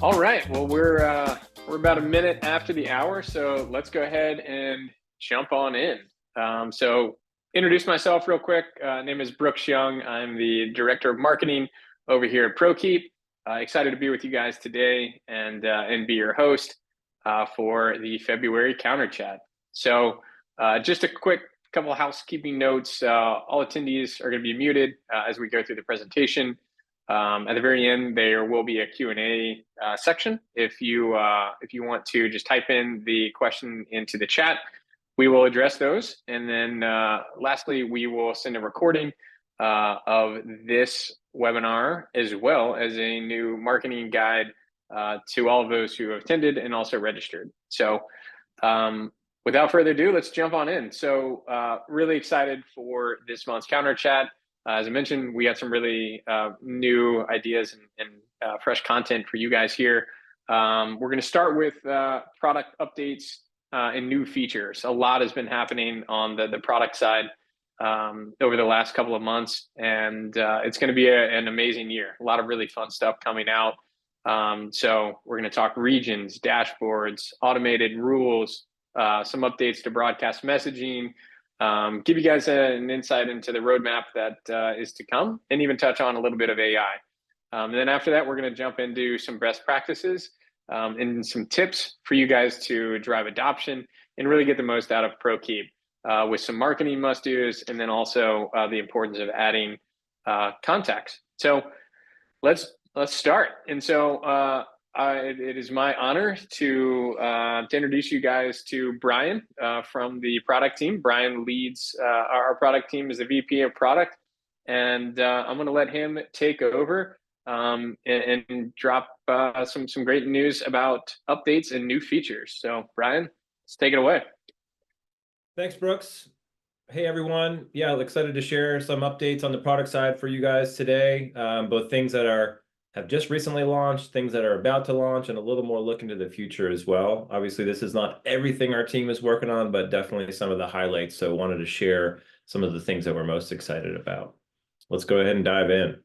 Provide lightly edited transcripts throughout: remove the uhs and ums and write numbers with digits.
All right. Well, we're about a minute after the hour, so let's go ahead and jump on in. So, introduce myself real quick. Name is Brooks Young. I'm the director of marketing over here at Prokeep. Excited to be with you guys today and be your host for the February counter chat. So, just a quick couple of housekeeping notes. All attendees are going to be muted as we go through the presentation. At the very end, there will be a Q&A section. If you want to just type in the question into the chat, we will address those. And then lastly, we will send a recording of this webinar as well as a new marketing guide to all of those who have attended and also registered. So without further ado, let's jump on in. So really excited for this month's counter chat. As I mentioned, we got some really new ideas and fresh content for you guys here. We're going to start with product updates and new features. A lot has been happening on the product side over the last couple of months, and it's going to be an amazing year. A lot of really fun stuff coming out. So we're going to talk regions, dashboards, automated rules, some updates to broadcast messaging, give you guys an insight into the roadmap that is to come, and even touch on a little bit of AI. And then after that, we're going to jump into some best practices and some tips for you guys to drive adoption and really get the most out of Prokeep with some marketing must-dos, and then also the importance of adding contacts. So let's start. And so it is my honor to introduce you guys to Brian from the product team. Brian leads our product team as the VP of product, and I'm going to let him take over and drop some great news about updates and new features. So Brian, let's take it away. Thanks, Brooks. Hey, everyone. Yeah, I'm excited to share some updates on the product side for you guys today, both things that have just recently launched, things that are about to launch, and a little more look into the future as well. Obviously, this is not everything our team is working on, but definitely some of the highlights. So wanted to share some of the things that we're most excited about. Let's go ahead and dive in.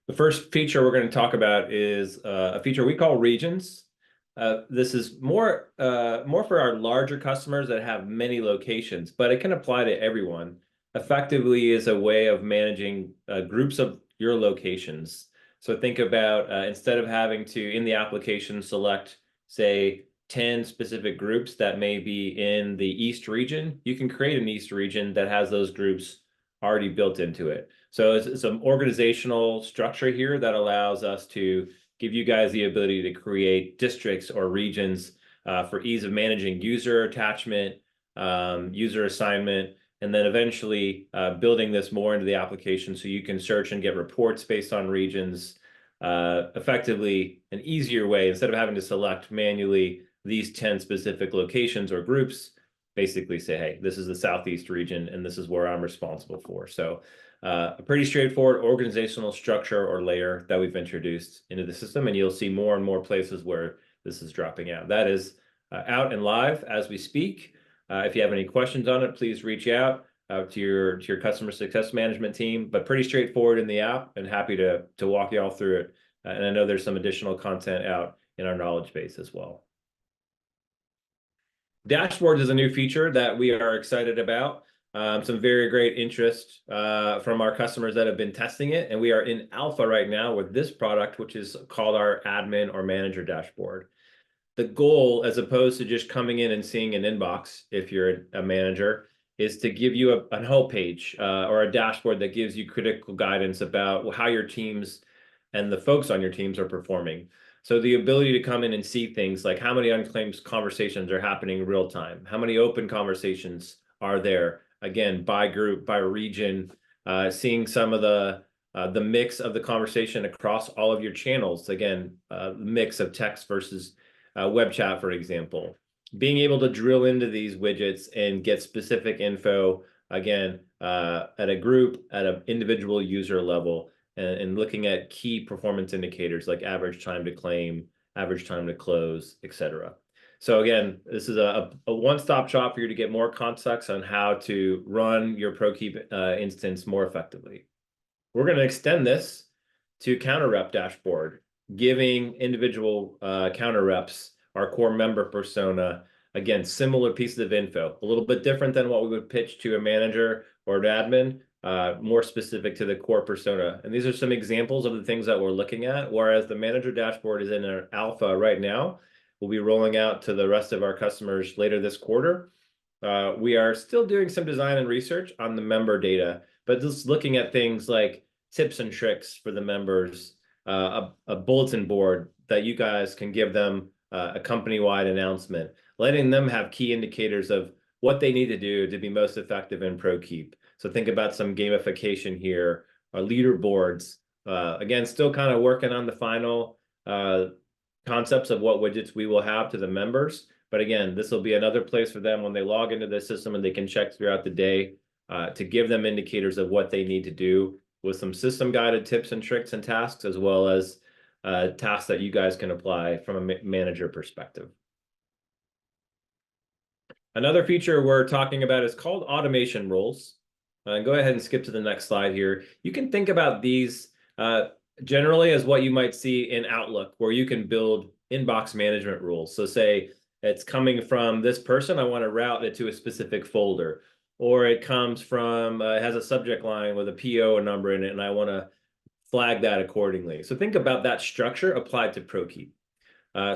The first feature we're going to talk about is a feature we call regions. This is more for our larger customers that have many locations, but it can apply to everyone. Effectively is a way of managing groups of your locations. So think about instead of having to, in the application, select, say, 10 specific groups that may be in the East region, you can create an East region that has those groups already built into it. So it's some organizational structure here that allows us to give you guys the ability to create districts or regions for ease of managing user attachment, user assignment, and then eventually building this more into the application so you can search and get reports based on regions. Effectively, an easier way, instead of having to select manually these 10 specific locations or groups, basically say, hey, this is the Southeast region, and this is where I'm responsible for. So a pretty straightforward organizational structure or layer that we've introduced into the system, and you'll see more and more places where this is dropping out. That is out and live as we speak. If you have any questions on it, please reach out to your customer success management team, but pretty straightforward in the app, and happy to walk you all through it. And I know there's some additional content out in our knowledge base as well. Dashboards is a new feature that we are excited about. Some very great interest from our customers that have been testing it, and we are in alpha right now with this product, which is called our admin or manager dashboard. The goal, as opposed to just coming in and seeing an inbox if you're a manager, is to give you a whole page or a dashboard that gives you critical guidance about how your teams and the folks on your teams are performing. So the ability to come in and see things like how many unclaimed conversations are happening real time, how many open conversations are there, again, by group, by region, seeing some of the mix of the conversation across all of your channels. Again, mix of text versus web chat, for example. Being able to drill into these widgets and get specific info, again, at a group, at an individual user level, and looking at key performance indicators like average time to claim, average time to close, etc. So again, this is a one-stop shop for you to get more context on how to run your Prokeep instance more effectively. We're going to extend this to counter rep dashboard. giving individual counter reps, our core member persona, again, similar pieces of info, a little bit different than what we would pitch to a manager or an admin, more specific to the core persona. And these are some examples of the things that we're looking at, whereas the manager dashboard is in an alpha right now. We'll be rolling out to the rest of our customers later this quarter. We are still doing some design and research on the member data, but just looking at things like tips and tricks for the members, a bulletin board that you guys can give them a company-wide announcement, letting them have key indicators of what they need to do to be most effective in Prokeep. So think about some gamification here, or leaderboards. Again, still kind of working on the final concepts of what widgets we will have to the members. But again, this will be another place for them when they log into the system and they can check throughout the day to give them indicators of what they need to do with some system guided tips and tricks and tasks, as well as tasks that you guys can apply from a manager perspective. Another feature we're talking about is called automation roles. Go ahead and skip to the next slide here. You can think about these generally as what you might see in Outlook, where you can build inbox management rules. So say it's coming from this person, I want to route it to a specific folder, or it comes from, it has a subject line with a PO number in it, and I want to flag that accordingly. So think about that structure applied to Prokeep.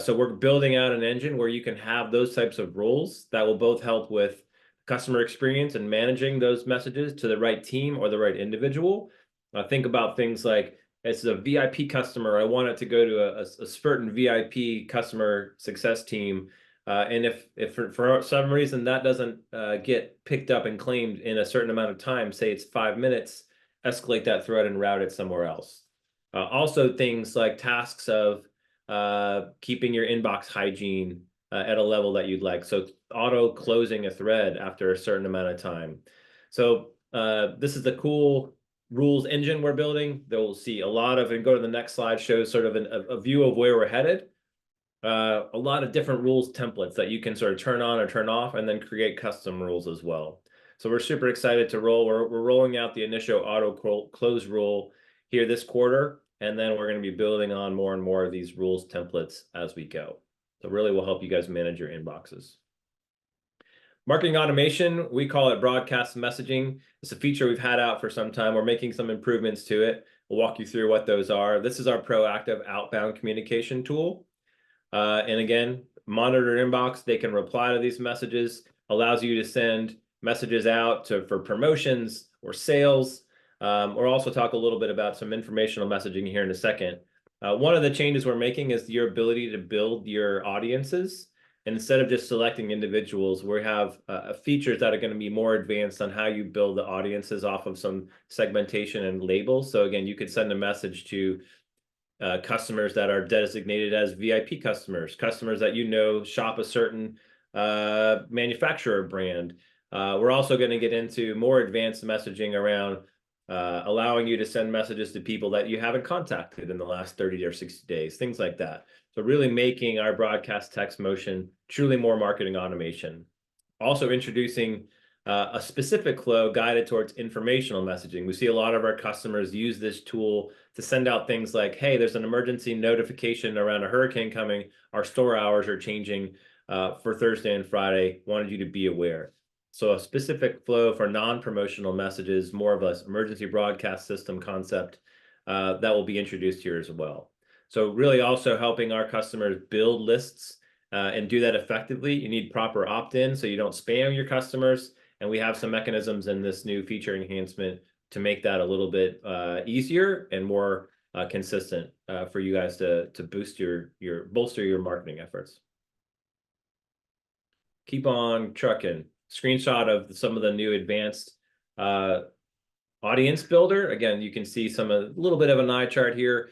So we're building out an engine where you can have those types of roles that will both help with customer experience and managing those messages to the right team or the right individual. Think about things like, it's a VIP customer, I want it to go to a certain VIP customer success team. And if for some reason that doesn't get picked up and claimed in a certain amount of time, say it's 5 minutes, escalate that thread and route it somewhere else. Also things like tasks of keeping your inbox hygiene at a level that you'd like. So auto closing a thread after a certain amount of time. So this is the cool rules engine we're building. They'll see a lot of, and go to the next slide, shows sort of a view of where we're headed. A lot of different rules templates that you can sort of turn on or turn off, and then create custom rules as well. So we're super excited to roll. We're rolling out the initial auto close rule here this quarter, and then we're going to be building on more and more of these rules templates as we go. So really will help you guys manage your inboxes. Marketing automation, we call it broadcast messaging. It's a feature we've had out for some time. We're making some improvements to it. We'll walk you through what those are. This is our proactive outbound communication tool. And again, monitor inbox, they can reply to these messages, allows you to send messages out for promotions or sales. Or also talk a little bit about some informational messaging here in a second. One of the changes we're making is your ability to build your audiences. And instead of just selecting individuals, we have features that are going to be more advanced on how you build the audiences off of some segmentation and labels. So again, you could send a message to customers that are designated as VIP customers, customers that you know shop a certain manufacturer brand. We're also going to get into more advanced messaging around allowing you to send messages to people that you haven't contacted in the last 30 or 60 days, things like that. So really making our broadcast text motion truly more marketing automation. Also introducing a specific flow guided towards informational messaging. We see a lot of our customers use this tool to send out things like, hey, there's an emergency notification around a hurricane coming. Our store hours are changing for Thursday and Friday. Wanted you to be aware. So a specific flow for non-promotional messages, more of an emergency broadcast system concept that will be introduced here as well. So really also helping our customers build lists and do that effectively. You need proper opt-in so you don't spam your customers. And we have some mechanisms in this new feature enhancement to make that a little bit easier and more consistent for you guys to bolster your marketing efforts. Keep on trucking. Screenshot of some of the new advanced audience builder. Again, you can see a little bit of an eye chart here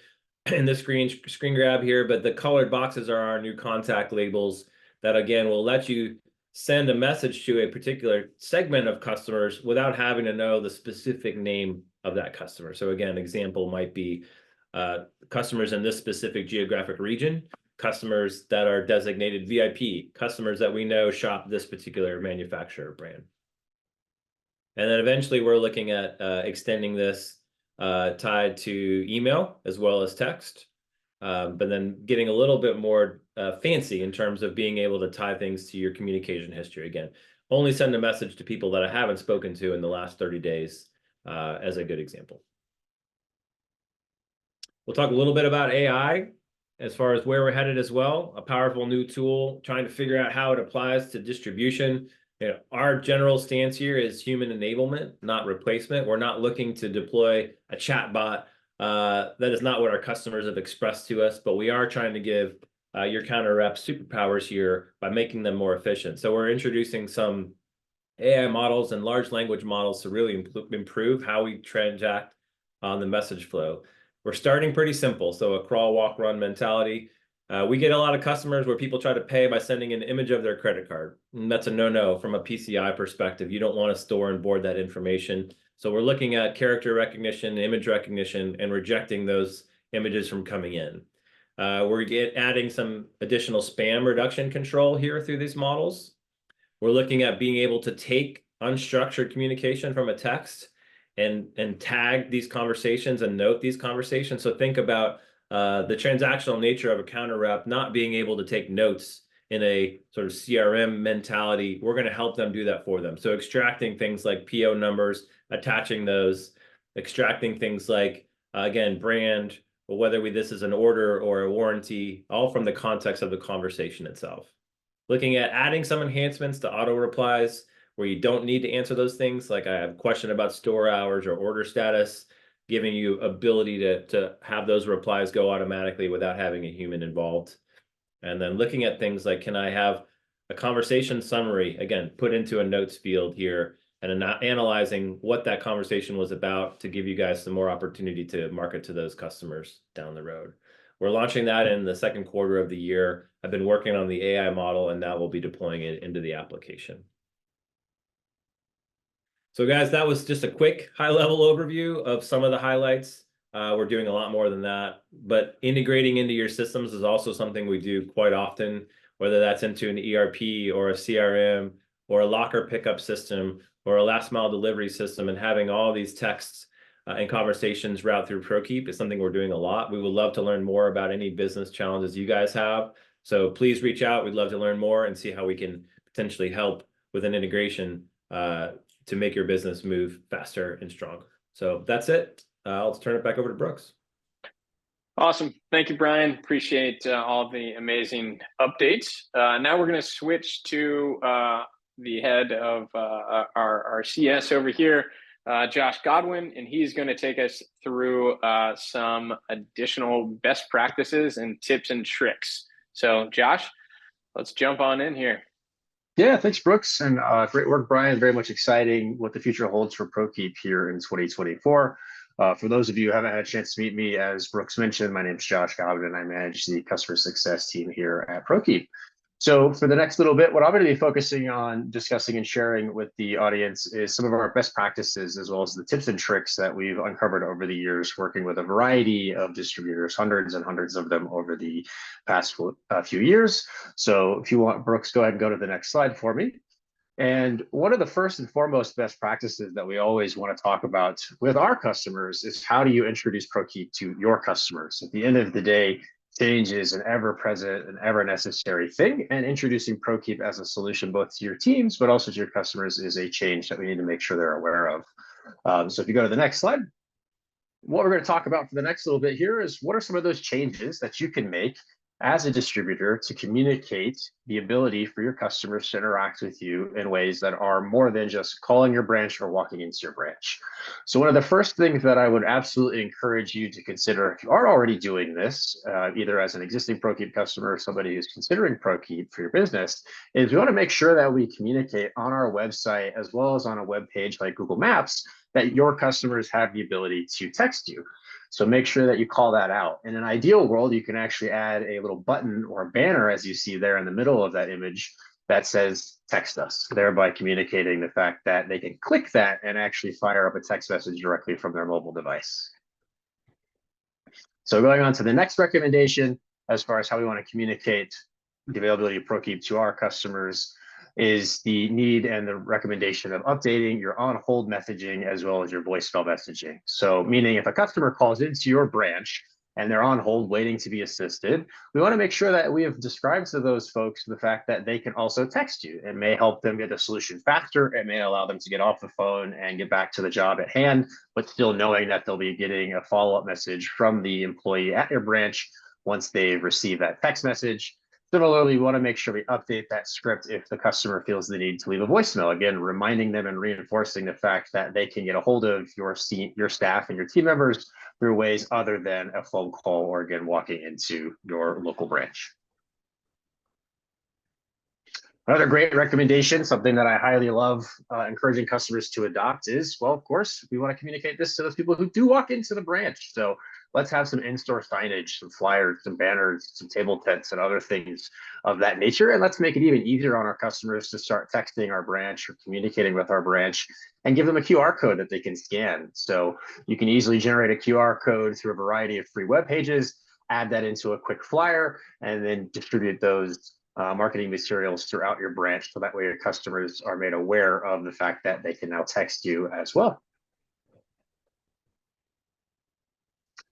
in the screen grab here, but the colored boxes are our new contact labels that again will let you send a message to a particular segment of customers without having to know the specific name of that customer. So again, example might be customers in this specific geographic region, customers that are designated VIP, customers that we know shop this particular manufacturer brand. And then eventually we're looking at extending this tied to email as well as text. but then getting a little bit more fancy in terms of being able to tie things to your communication history. Again, only send a message to people that I haven't spoken to in the last 30 days as a good example. We'll talk a little bit about AI as far as where we're headed as well. A powerful new tool, trying to figure out how it applies to distribution. You know, our general stance here is human enablement, not replacement. We're not looking to deploy a chatbot. That is not what our customers have expressed to us, but we are trying to give your counter reps superpowers here by making them more efficient. So we're introducing some AI models and large language models to really improve how we transact on the message flow. We're starting pretty simple, so a crawl, walk, run mentality. We get a lot of customers where people try to pay by sending an image of their credit card. And that's a no-no from a PCI perspective. You don't want to store and board that information. So we're looking at character recognition, image recognition, and rejecting those images from coming in. We're adding some additional spam reduction control here through these models. We're looking at being able to take unstructured communication from a text and tag these conversations and note these conversations. So think about the transactional nature of a counter rep not being able to take notes in a sort of CRM mentality. We're going to help them do that for them. So extracting things like PO numbers, attaching those, extracting things like, again, brand, or whether this is an order or a warranty, all from the context of the conversation itself. Looking at adding some enhancements to auto replies where you don't need to answer those things. Like I have a question about store hours or order status, giving you ability to have those replies go automatically without having a human involved. And then looking at things like, can I have a conversation summary, again, put into a notes field here and analyzing what that conversation was about to give you guys some more opportunity to market to those customers down the road. We're launching that in the second quarter of the year. I've been working on the AI model, and now we'll be deploying it into the application. So guys, that was just a quick high-level overview of some of the highlights. We're doing a lot more than that, but integrating into your systems is also something we do quite often, whether that's into an ERP or a CRM or a locker pickup system or a last mile delivery system, and having all these texts and conversations route through Prokeep is something we're doing a lot. We would love to learn more about any business challenges you guys have. So please reach out. We'd love to learn more and see how we can potentially help with an integration to make your business move faster and stronger. So that's it. I'll turn it back over to Brooks. Awesome. Thank you, Brian. Appreciate all the amazing updates. Now we're going to switch to the head of our CS over here, Josh Godwin, and he's going to take us through some additional best practices and tips and tricks. So Josh, let's jump on in here. Yeah, thanks, Brooks. And great work, Brian. Very much exciting what the future holds for Prokeep here in 2024. For those of you who haven't had a chance to meet me, as Brooks mentioned, my name is Josh Godwin, and I manage the customer success team here at Prokeep. So for the next little bit, what I'm going to be focusing on discussing and sharing with the audience is some of our best practices, as well as the tips and tricks that we've uncovered over the years, working with a variety of distributors, hundreds and hundreds of them over the past few years. So if you want, Brooks, go ahead and go to the next slide for me. And one of the first and foremost best practices that we always want to talk about with our customers is how do you introduce Prokeep to your customers? At the end of the day, change is an ever-present and ever-necessary thing, and introducing Prokeep as a solution both to your teams but also to your customers is a change that we need to make sure they're aware of. So if you go to the next slide, what we're going to talk about for the next little bit here is what are some of those changes that you can make as a distributor to communicate the ability for your customers to interact with you in ways that are more than just calling your branch or walking into your branch. So one of the first things that I would absolutely encourage you to consider, if you are already doing this, either as an existing Prokeep customer or somebody who's considering Prokeep for your business, is we want to make sure that we communicate on our website as well as on a web page like Google Maps that your customers have the ability to text you. So make sure that you call that out. In an ideal world, you can actually add a little button or a banner, as you see there in the middle of that image, that says text us, thereby communicating the fact that they can click that and actually fire up a text message directly from their mobile device. So going on to the next recommendation, as far as how we want to communicate the availability of Prokeep to our customers, is the need and the recommendation of updating your on-hold messaging as well as your voicemail messaging. So meaning if a customer calls into your branch and they're on hold waiting to be assisted, we want to make sure that we have described to those folks the fact that they can also text you. It may help them get the solution faster. It may allow them to get off the phone and get back to the job at hand, but still knowing that they'll be getting a follow-up message from the employee at your branch once they've received that text message. Similarly, we want to make sure we update that script if the customer feels the need to leave a voicemail. Again, reminding them and reinforcing the fact that they can get a hold of your staff and your team members through ways other than a phone call or, again, walking into your local branch. Another great recommendation, something that I highly love encouraging customers to adopt is, well, of course, we want to communicate this to those people who do walk into the branch. So let's have some in-store signage, some flyers, some banners, some table tents, and other things of that nature. And let's make it even easier on our customers to start texting our branch or communicating with our branch and give them a QR code that they can scan. So you can easily generate a QR code through a variety of free web pages, add that into a quick flyer, and then distribute those marketing materials throughout your branch, so that way your customers are made aware of the fact that they can now text you as well.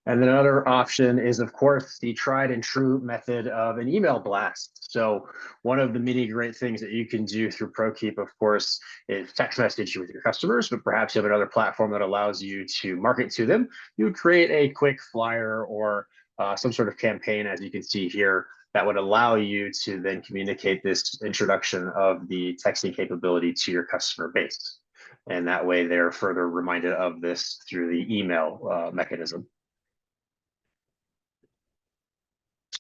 And then another option is, of course, the tried and true method of an email blast. So one of the many great things that you can do through Prokeep, of course, is text message with your customers, but perhaps you have another platform that allows you to market to them. You would create a quick flyer or some sort of campaign, as you can see here, that would allow you to then communicate this introduction of the texting capability to your customer base. And that way they're further reminded of this through the email mechanism.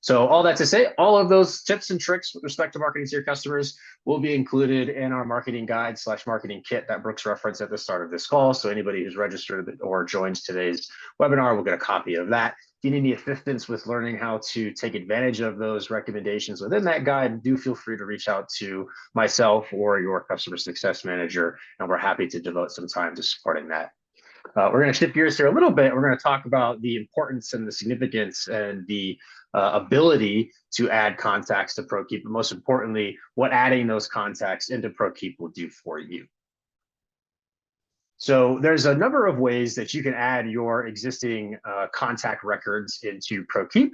So all that to say, all of those tips and tricks with respect to marketing to your customers will be included in our marketing guide / marketing kit that Brooks referenced at the start of this call. So anybody who's registered or joins today's webinar will get a copy of that. If you need any assistance with learning how to take advantage of those recommendations within that guide, do feel free to reach out to myself or your customer success manager, and we're happy to devote some time to supporting that. We're going to shift gears here a little bit. We're going to talk about the importance and the significance and the ability to add contacts to Prokeep, but most importantly, what adding those contacts into Prokeep will do for you. So there's a number of ways that you can add your existing contact records into Prokeep.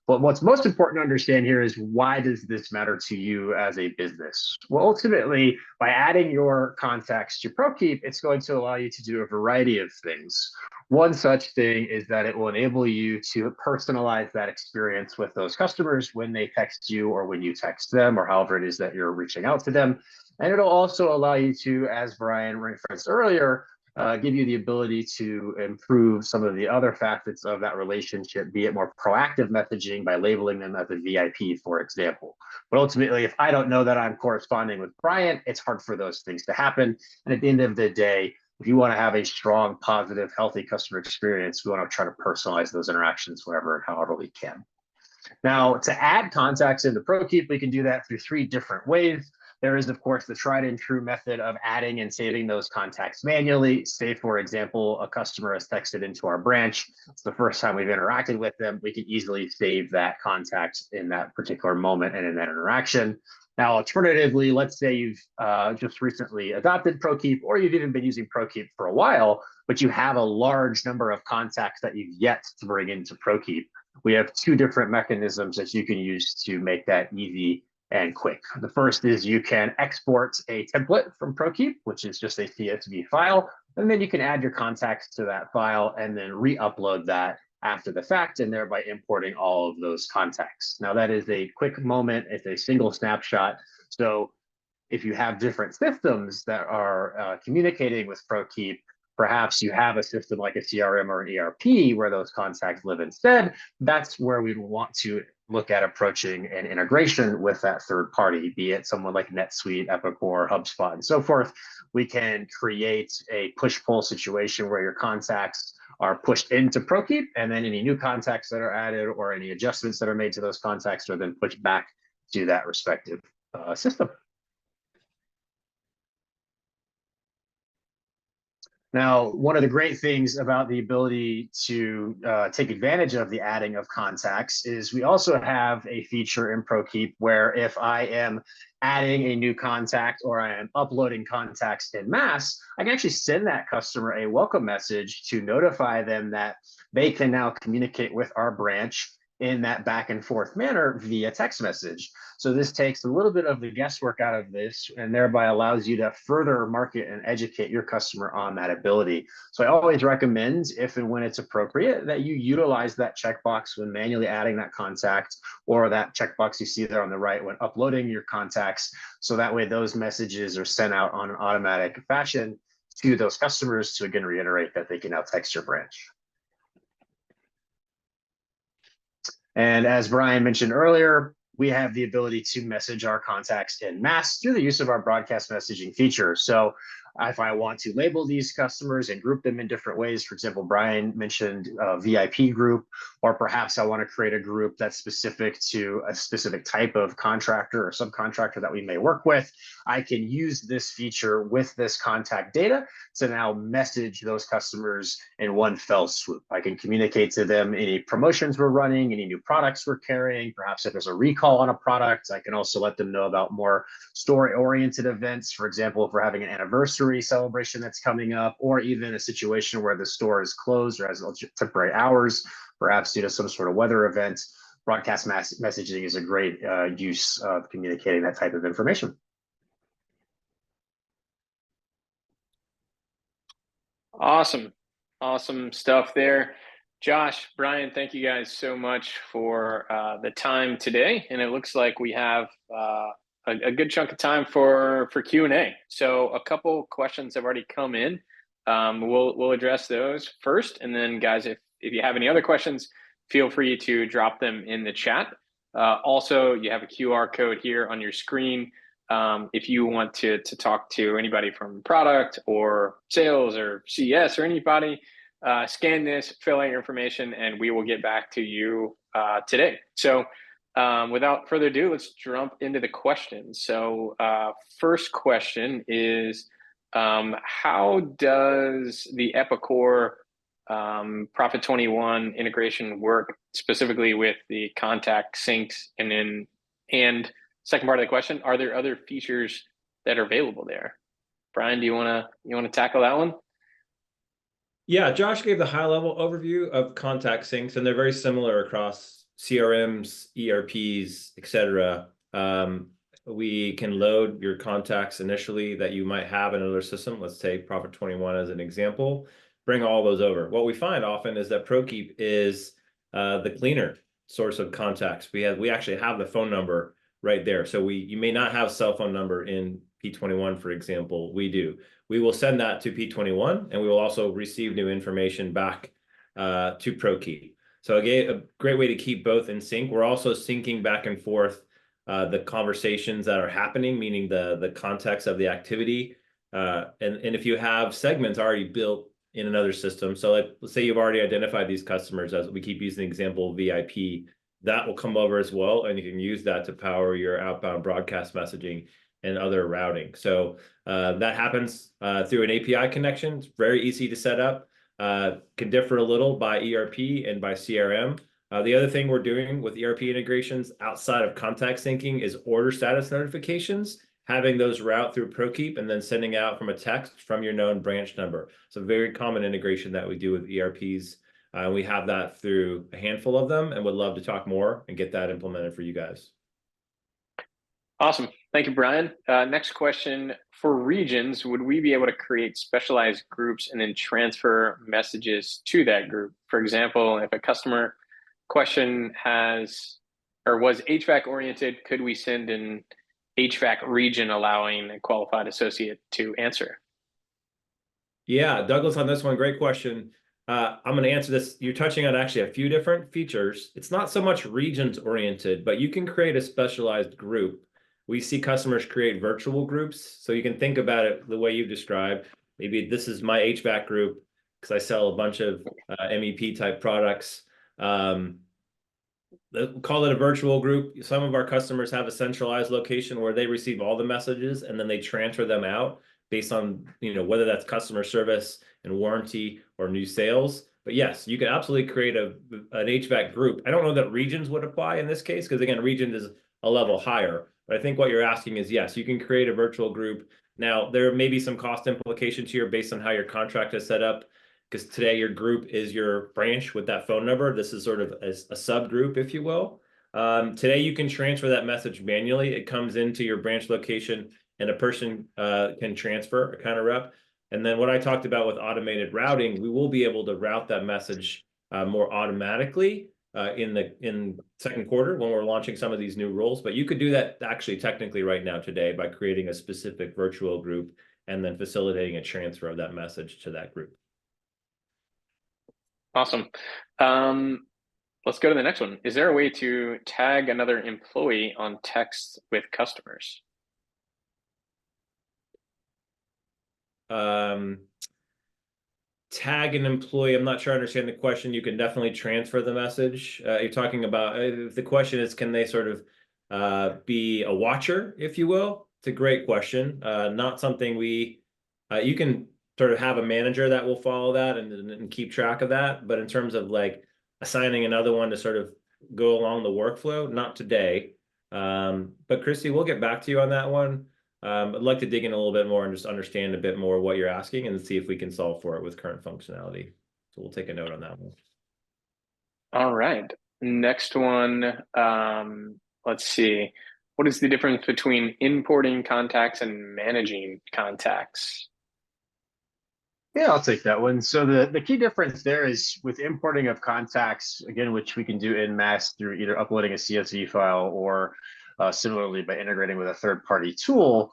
But what's most important to understand here is, why does this matter to you as a business? Well, ultimately, by adding your contacts to Prokeep, it's going to allow you to do a variety of things. One such thing is that it will enable you to personalize that experience with those customers when they text you or when you text them, or however it is that you're reaching out to them. And it'll also allow you to, as Brian referenced earlier, give you the ability to improve some of the other facets of that relationship, be it more proactive messaging by labeling them as a VIP, for example. But ultimately, if I don't know that I'm corresponding with Brian, it's hard for those things to happen. And at the end of the day, if you want to have a strong, positive, healthy customer experience, we want to try to personalize those interactions wherever and however we can. Now, to add contacts into Prokeep, we can do that through 3 different ways. There is, of course, the tried and true method of adding and saving those contacts manually. Say, for example, a customer has texted into our branch. It's the first time we've interacted with them. We can easily save that contact in that particular moment and in that interaction. Now, alternatively, let's say you've just recently adopted Prokeep, or you've even been using Prokeep for a while, but you have a large number of contacts that you've yet to bring into Prokeep. We have 2 different mechanisms that you can use to make that easy and quick. The first is you can export a template from Prokeep, which is just a CSV file, and then you can add your contacts to that file and then re-upload that after the fact, and thereby importing all of those contacts. Now, that is a quick moment. It's a single snapshot. So if you have different systems that are communicating with Prokeep, perhaps you have a system like a CRM or an ERP where those contacts live instead. That's where we'd want to look at approaching an integration with that third party, be it someone like NetSuite, Epicor, HubSpot, and so forth. We can create a push-pull situation where your contacts are pushed into Prokeep, and then any new contacts that are added or any adjustments that are made to those contacts are then pushed back to that respective system. Now, one of the great things about the ability to take advantage of the adding of contacts is we also have a feature in Prokeep where if I am adding a new contact or I am uploading contacts in mass, I can actually send that customer a welcome message to notify them that they can now communicate with our branch in that back and forth manner via text message. So this takes a little bit of the guesswork out of this and thereby allows you to further market and educate your customer on that ability. So I always recommend, if and when it's appropriate, that you utilize that checkbox when manually adding that contact, or that checkbox you see there on the right when uploading your contacts. So that way those messages are sent out on an automatic fashion to those customers to again reiterate that they can now text your branch. And as Brian mentioned earlier, we have the ability to message our contacts in mass through the use of our broadcast messaging feature. So if I want to label these customers and group them in different ways, for example, Brian mentioned a VIP group, or perhaps I want to create a group that's specific to a specific type of contractor or subcontractor that we may work with, I can use this feature with this contact data to now message those customers in one fell swoop. I can communicate to them any promotions we're running, any new products we're carrying, perhaps if there's a recall on a product. I can also let them know about more story-oriented events. For example, if we're having an anniversary celebration that's coming up, or even a situation where the store is closed or has temporary hours, perhaps due to some sort of weather event, broadcast messaging is a great use of communicating that type of information. Awesome. Awesome stuff there. Josh, Brian, thank you guys so much for the time today. And it looks like we have a good chunk of time for Q&A. So a couple questions have already come in. We'll address those first. And then guys, if you have any other questions, feel free to drop them in the chat. Also, you have a QR code here on your screen. If you want to talk to anybody from product or sales or CS or anybody, scan this, fill out your information, and we will get back to you today. So without further ado, let's jump into the questions. So first question is, how does the Epicor Profit 21 integration work specifically with the contact syncs? And second part of the question, are there other features that are available there? Brian, do you want to tackle that one? Yeah, Josh gave the high-level overview of contact syncs, and they're very similar across CRMs, ERPs, etc. We can load your contacts initially that you might have in another system. Let's take Profit 21 as an example. Bring all those over. What we find often is that Prokeep is the cleaner source of contacts. We actually have the phone number right there. So you may not have cell phone number in P21, for example. We do. We will send that to P21, and we will also receive new information back to Prokeep. So again, a great way to keep both in sync. We're also syncing back and forth the conversations that are happening, meaning the context of the activity. And if you have segments already built in another system, so let's say you've already identified these customers, as we keep using the example of VIP, that will come over as well, and you can use that to power your outbound broadcast messaging and other routing. So that happens through an API connection. It's very easy to set up. Can differ a little by ERP and by CRM. The other thing we're doing with ERP integrations outside of contact syncing is order status notifications, having those route through Prokeep and then sending out from a text from your known branch number. It's a very common integration that we do with ERPs. We have that through a handful of them and would love to talk more and get that implemented for you guys. Awesome. Thank you, Brian. Next question, for regions, would we be able to create specialized groups and then transfer messages to that group? For example, if a customer question was HVAC oriented, could we send an HVAC region allowing a qualified associate to answer? Yeah, Douglas, on this one, great question. I'm going to answer this. You're touching on actually a few different features. It's not so much regions oriented, but you can create a specialized group. We see customers create virtual groups. So you can think about it the way you've described. Maybe this is my HVAC group because I sell a bunch of MEP type products. Call it a virtual group. Some of our customers have a centralized location where they receive all the messages and then they transfer them out based on whether that's customer service, and warranty or new sales. But yes, you could absolutely create an HVAC group. I don't know that regions would apply in this case, because again, region is a level higher. But I think what you're asking is, yes, you can create a virtual group. Now, there may be some cost implications here based on how your contract is set up, because today your group is your branch with that phone number. This is sort of a subgroup, if you will. Today, you can transfer that message manually. It comes into your branch location, and a person can transfer, a counter rep. And then what I talked about with automated routing, we will be able to route that message more automatically in second quarter when we're launching some of these new rules. But you could do that actually technically right now today by creating a specific virtual group and then facilitating a transfer of that message to that group. Awesome. Let's go to the next one. Is there a way to tag another employee on text with customers? Tag an employee. I'm not sure I understand the question. You can definitely transfer the message. You're talking about, if the question is, can they sort of be a watcher, if you will? It's a great question. Not something you can sort of have a manager that will follow that and keep track of that. But in terms of like assigning another one to sort of go along the workflow, not today. But Christy, we'll get back to you on that one. I'd like to dig in a little bit more and just understand a bit more what you're asking and see if we can solve for it with current functionality. So we'll take a note on that one. All right. Next one. Let's see. What is the difference between importing contacts and managing contacts? Yeah, I'll take that one. So the key difference there is with importing of contacts, again, which we can do in mass through either uploading a CSV file or similarly by integrating with a third-party tool,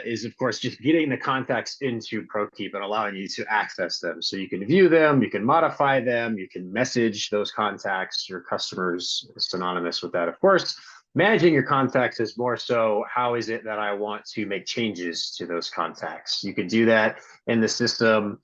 is of course just getting the contacts into Prokeep and allowing you to access them. So you can view them, you can modify them, you can message those contacts. Your customers synonymous with that, of course. Managing your contacts is more so, how is it that I want to make changes to those contacts? You can do that in the system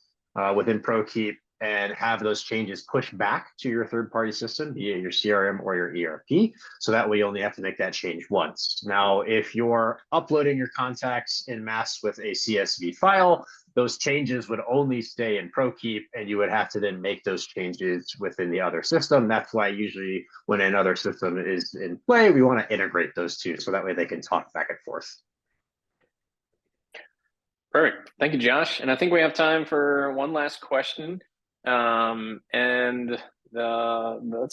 within Prokeep and have those changes pushed back to your third-party system via your CRM or your ERP. So that way you only have to make that change once. Now, if you're uploading your contacts in mass with a CSV file, those changes would only stay in Prokeep, and you would have to then make those changes within the other system. That's why usually when another system is in play, we want to integrate those two so that way they can talk back and forth. Perfect. Thank you, Josh. And I think we have time for one last question. Let's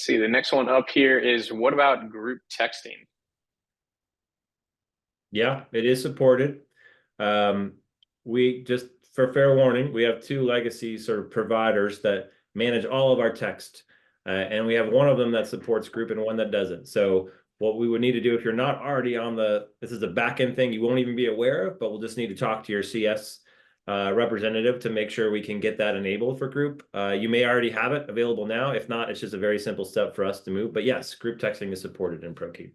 see, the next one up here is, what about group texting? Yeah, it is supported. We just, for fair warning, we have two legacy sort of providers that manage all of our text. And we have one of them that supports group and one that doesn't. So what we would need to do, if you're not already on this is a back-end thing you won't even be aware of, but we'll just need to talk to your CS representative to make sure we can get that enabled for group. You may already have it available now. If not, it's just a very simple step for us to move. But yes, group texting is supported in Prokeep.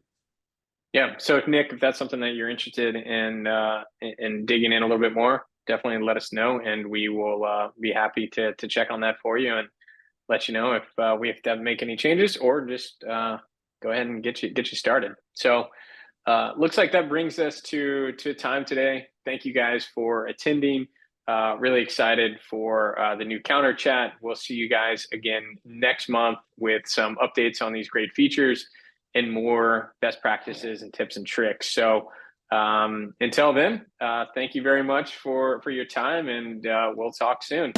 Yeah. So Nick, if that's something that you're interested in digging in a little bit more, definitely let us know, and we will be happy to check on that for you and let you know if we have to make any changes, or just go ahead and get you started. So looks like that brings us to time today. Thank you guys for attending. Really excited for the new counter chat. We'll see you guys again next month with some updates on these great features and more best practices and tips and tricks. So until then, thank you very much for your time, and we'll talk soon.